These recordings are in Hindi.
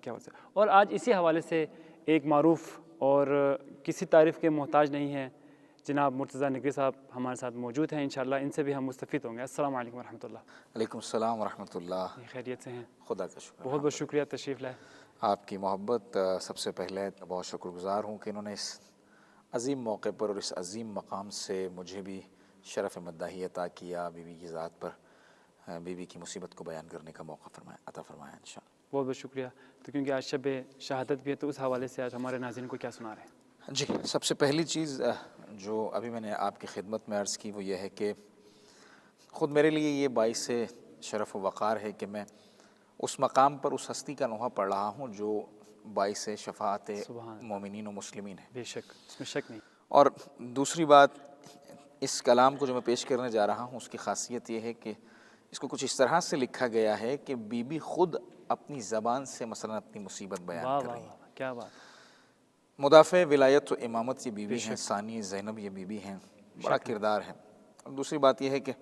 क्या वजह। और आज इसी हवाले से एक मारूफ़ और किसी तारीफ़ के मोहताज नहीं है जनाब मुर्तज़ा नकवी साहब हमारे साथ मौजूद हैं। इंशाअल्लाह इनसे भी हम मुस्तफ़ीद होंगे। अस्सलाम वालेकुम वरहमतुल्लाह। वालेकुम सलाम वरहमतुल्लाह। खैरियत से हैं? खुदा का शुक्र। बहुत बहुत शुक्रिया तशरीफ़ लाए। आपकी मोहब्बत सबसे पहले बहुत शुक्रगुज़ार हूँ कि इन्होंने इस अज़ीम मौके पर और इस अज़ीम मकाम से मुझे भी शरफ़ मद्दाही अता किया, बीवी की ज़ात पर बीवी की मुसीबत को बयान करने का मौका अता फरमाया इंशाअल्लाह। बहुत बहुत शुक्रिया। तो क्योंकि आज शब शहादत भी है तो उस हवाले से आज हमारे नाज़रीन को क्या सुना रहे हैं? जी, सबसे पहली चीज़ जो अभी मैंने आपकी खिदमत में अर्ज़ की वो ये है कि ख़ुद मेरे लिए ये बाइस शरफ़ व वक़ार है कि मैं उस मकाम पर उस हस्ती का नोहा पढ़ रहा हूँ जो बाइस शफ़ाअत मोमिनीन व मुस्लिमीन है। बेशक, इसमें शक नहीं। और दूसरी बात, इस कलाम को जो मैं पेश करने जा रहा हूँ उसकी ख़ासियत ये है कि इसको कुछ इस तरह से लिखा गया है कि बीबी ख़ुद अपनी ज़बान से मसलन अपनी मुसीबत बयान कर रही है। क्या बात। मुदाफ़े विलायत व इमामत ये बीवी हैं, सानी ज़ैनब ये बीवी हैं, बड़ा किरदार है। और दूसरी बात यह है कि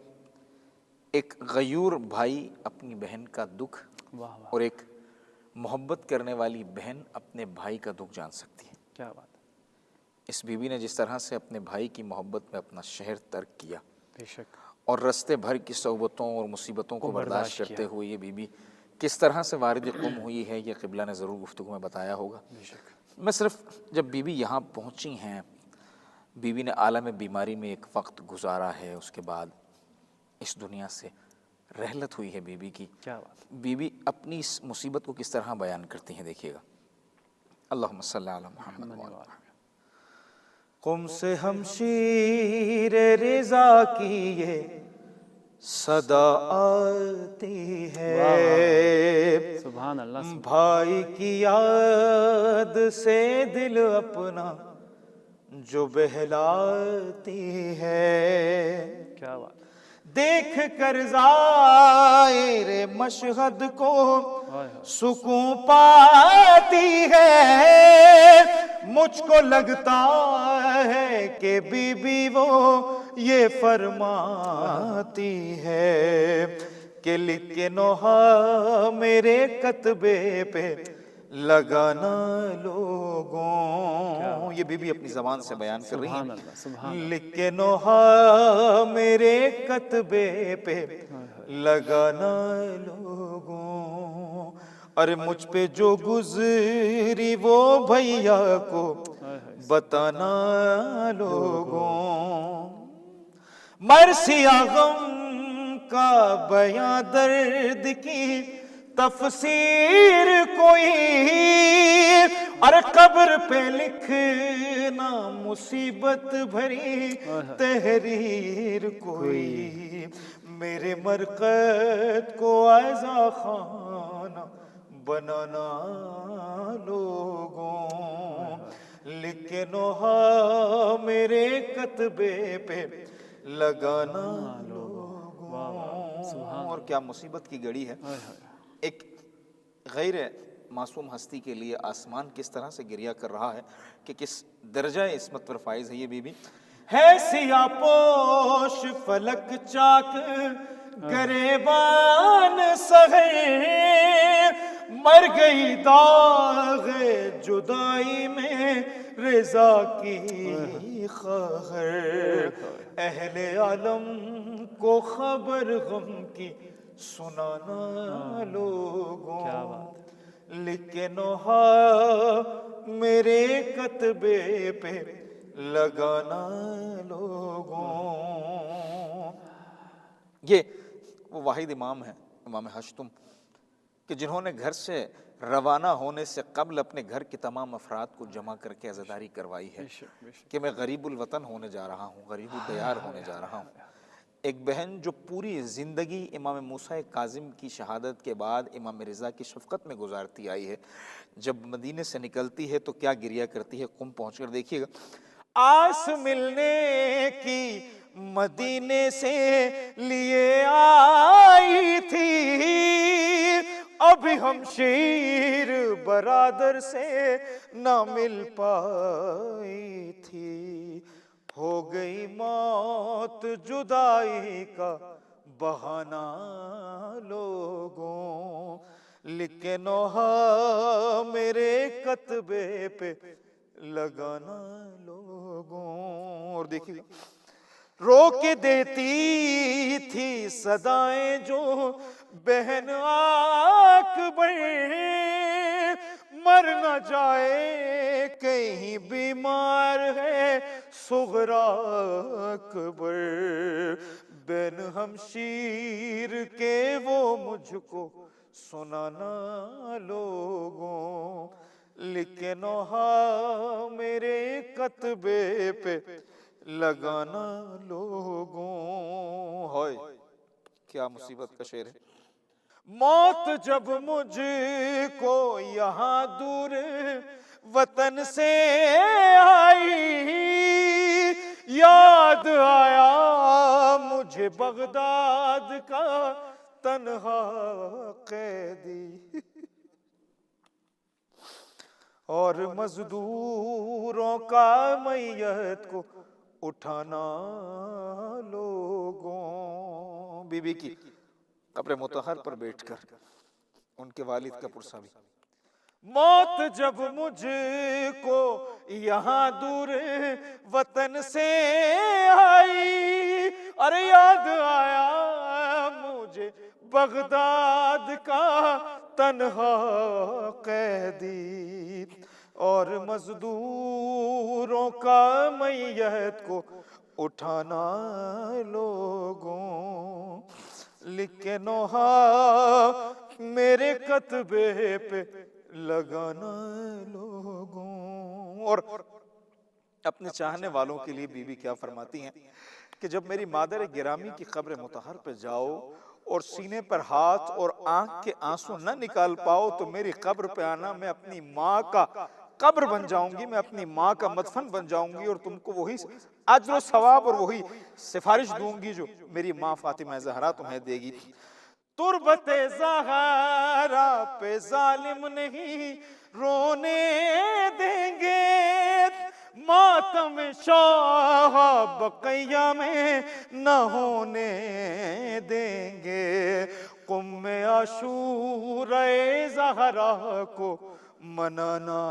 एक गयूर भाई अपनी बहन का दुख और एक मोहब्बत करने वाली बहन अपने भाई का दुख जान सकती है। क्या बात। इस बीवी ने जिस तरह से अपने भाई की मोहब्बत में अपना शहर तर्क किया बेशक, और रस्ते भर की सोबतों और मुसीबतों को बर्दाश्त करते हुए ये बीबी किस तरह से वारिद क़ुम हुई है, ये क़िबला ने ज़रूर गुफ्तगू में बताया होगा। मैं सिर्फ जब बीबी यहाँ पहुँची हैं, बीवी ने आलम बीमारी में एक वक्त गुजारा है, उसके बाद इस दुनिया से रहलत हुई है बीवी की। क्या बात। बीवी अपनी इस मुसीबत को किस तरह बयान करती हैं, देखिएगा। अल्लाहुम्मा सल्ली अला मुहम्मद। क़ुम से हमशीर रिज़ा की ये सदा आती है, सुभान अल्लाह। भाई की याद से दिल अपना जो बहलाती है। क्या बात। देख कर ज़ाहिर मशहद को सुकून पाती है, मुझको लगता है कि बीबी वो ये फरमाती है कि लिख के नोहा मेरे कतबे पे लगाना लोगों। ये बीबी अपनी ज़बान से बयान कर रही है, लिख के नोहा मेरे कतबे पे लगाना लोगों। अरे मुझ पे जो गुजरी वो भैया को बताना लोगों। मरसिया गम का बयां दर्द की तफसीर कोई, अरे कब्र पे लिखना मुसीबत भरी तहरीर कोई। मेरे मरकत को आज़ा खाना बनाना लोगों, लिख के नोहा मेरे कतबे पे लगाना लोगों। और क्या मुसीबत की घड़ी है। एक गैर मासूम हस्ती के लिए आसमान किस तरह से गिरिया कर रहा है कि किस दर्जा इस्मत पर फाइज है ये बीबी। है सिया पोश फलक चाक गरेबान सहे, मर गई दाग़े जुदाई में रिज़ा की खबर। अहले आलम को खबर गम की सुनाना लोगों, लिख के नोहा मेरे कतबे पे लगाना लोगों। ये वो वाहिद इमाम है, इमाम हश्तुम, कि जिन्होंने घर से रवाना होने से कबल अपने घर के तमाम अफराद को जमा करके अज़ादारी करवाई है कि मैं गरीबुल वतन होने जा रहा हूँ, गरीबुल दयार होने जा रहा हूँ। एक बहन जो पूरी ज़िंदगी इमाम मूसा काज़िम की शहादत के बाद इमाम रिज़ा की शफ़क़त में गुजारती आई है, जब मदीने से निकलती है तो क्या गिरिया करती है। क़ुम पहुँच कर देखिएगा, आस मिलने की मदीने से लिए आई थी, अभी हम शीर बरादर से ना मिल पाई थी। हो गई मौत जुदाई का बहाना लोगों, लिख के नोहा कतबे पे लगाना लोगों। और देखिए रोक देती थी सदाएं जो बहन अकबर, मर न जाए कहीं बीमार है सुगरा अकबर। बहन हमशीर के वो मुझको सुनाना लोगों, लिखे नोहा मेरे कतबे पे लगाना लोगों। हाय क्या मुसीबत का शेर है। मौत जब मुझको यहाँ दूर वतन से आई, याद आया मुझे बगदाद का तन्हा कैदी, और मजदूरों का मैयत को उठाना लोगों। बीबी की कब्र मुतहर पर बैठकर उनके वालिद का पुरसा भी। मौत जब मुझको यहाँ दूर वतन से आई, अरे याद आया मुझे बगदाद का तन्हा कैदी, और मजदूरों का मैयत को उठाना लोगों, लिखे नोहा मेरे कतबे पे लगाना लोगों। और अपने चाहने वालों के लिए बीबी क्या फरमाती हैं कि जब मेरी मादर गिरामी की कब्र मुतहर पे जाओ और सीने पर हाथ और आंख के आंसू न निकाल पाओ तो मेरी कब्र पे आना, मैं अपनी माँ का कब्र बन जाऊंगी, मैं अपनी माँ का मदफन बन जाऊंगी और तुमको वही अज्र सवाब और वही सिफारिश दूंगी जो मेरी माँ फातिमा ज़हरा तुम्हें देगी। तुरबते ज़हरा पे जालिम नहीं रोने देंगे, मातम शाह बक़ैया में न होने देंगे, कुम्मे आशूरे ज़हरा को मनाना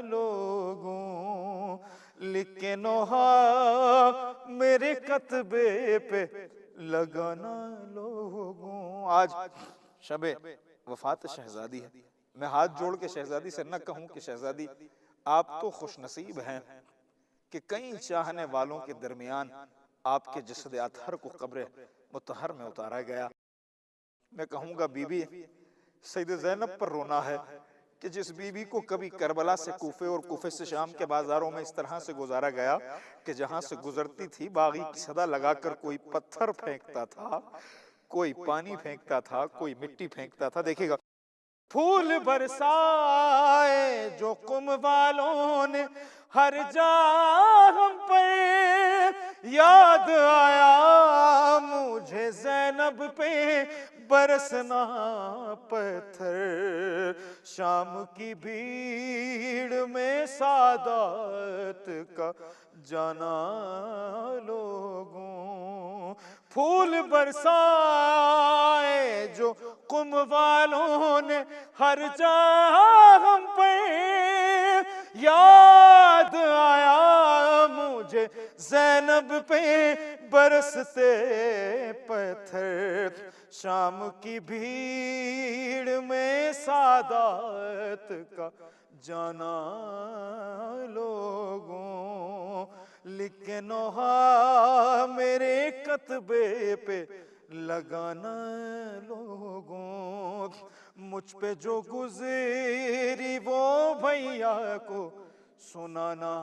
लोगों, लिखे नोहा मेरे कतबे पे लगाना लोगों। आज शबे वफात शहजादी है। मैं हाथ जोड़ के शहजादी से न कहूं कि शहजादी आप तो खुशनसीब हैं कि कई चाहने वालों के दरमियान आपके जसद अतहर को कब्र मुतहर में उतारा गया। मैं कहूंगा बीबी सैयद ज़ैनब पर रोना है कि जिस बीबी को कभी करबला से कूफे और कूफे से शाम के बाजारों में इस तरह से गुजारा गया कि जहां से गुजरती थी बागी की सदा लगाकर कोई पत्थर फेंकता था, कोई पानी फेंकता था, कोई मिट्टी फेंकता था। देखिएगा फूल बरसाए जो कुम वालों ने हर जा हम पर, याद आया मुझे ज़ैनब पे बरसना पत्थर, शाम की भीड़ में सादात का जाना लोगों। फूल बरसाए जो कुम वालों ने हर जा हम पे, याद आया मुझे ज़ैनब पे बरसते पत्थर, शाम की भीड़ में सादात का जाना लोगों, लिखे नोहा मेरे कतबे पे लगाना लोगों। मुझ पे जो गुजरी वो भैया को सुनाना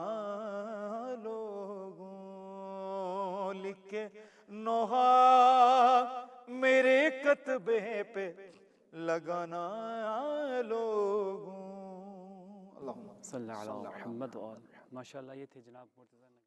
लोगों, लिखे नोहा मेरे कतबे पे लगाना लोगों। सल्लल्लाहु अलैहि वसल्लम। माशाअल्लाह ये थे जनाब मुर्तज़ा।